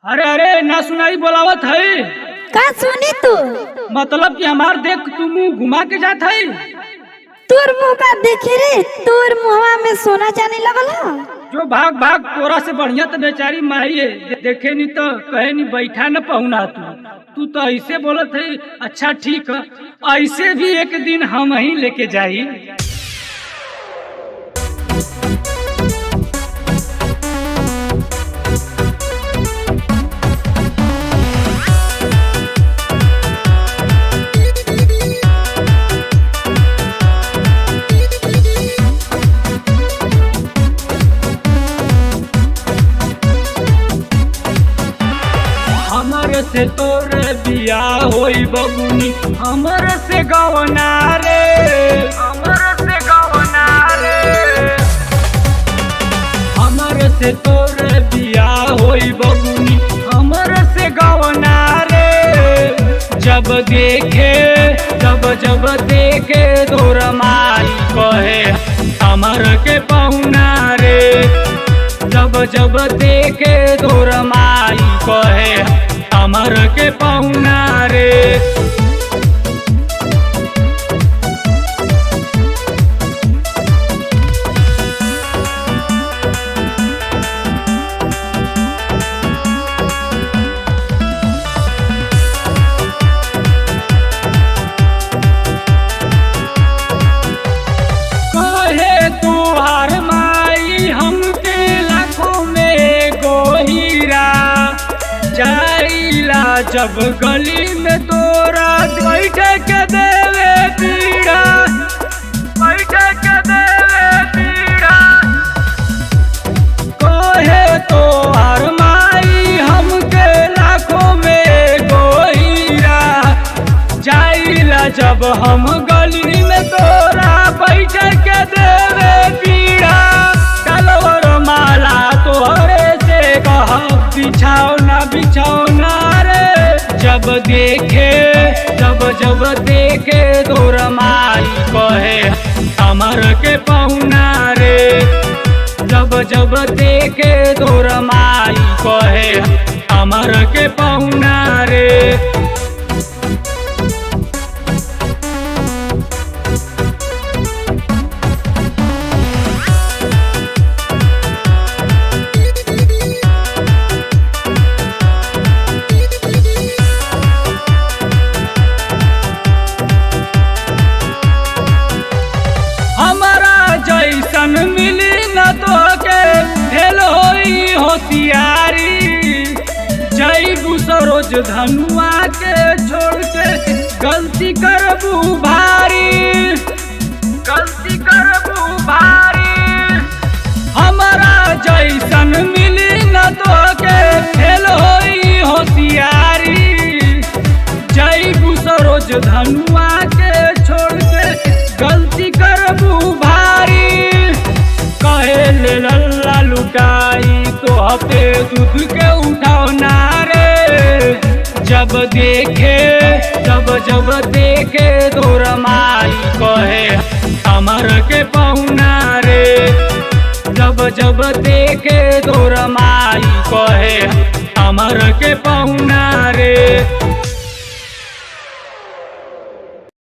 अरे अरे ना सुनाई बोलावत है। का सुनी तू? मतलब कि हमार देख तू मुंह घुमा के जात है। तोर मुंह का देखे रे, तोर मुहवा में सोना जाने लगल है। जो भाग भाग तोरा से बढ़िया तो बेचारी माई है, देखे नहीं तो कहे नहीं बैठा न पहुना तू तो ऐसे बोलत है। अच्छा ठीक है, ऐसे भी एक दिन हम ही लेके जाई। हमर से तोर बिया होई बबुनी, हमर से गवना रे, हमर से गवना रे। हमर से तोर बिया होई बबुनी, हमर से गवना रे। जब देखे तोर माई कहे हमर के पहुना रे। जब देखे तोर माई कहे हमर के पहुना रे। कहे तुहार माई हमके लाखों में एगो हीरा। जाइला जब गली में तोरा बैठ के देवे पीड़ा, बैठ के देवे पीड़ा। कहे तोहार माई हमके लाखों में एगो हीरा। जाइला जब हम गली में तोरा बैठ के देवे पीड़ा। कलवर माला तोहरे से कह बिछाओ ना रे। जब देखे तोर माई कहे हमर के पहुना रे। जब देखे तोर माई कहे हमर के पहुना रे। जैसन मिली न तो के भेल होई होशियारी। जैबू सरोज धनुआ के छोड़ के गलती करबू भारी, गलती करबू भारी। हमारा जैसन मिली न तो के भेल होई होशियारी। जैबू सरोज धनुआ के छोड़ के गलती करबू भारी। कहे ले लल्ला लुटाई तो हफे दूध के उठाओ ना रे। जब देखे तोर माई कहे हमर के पहुना रे। जब देखे तोर माई कहे हमर के पहुना रे।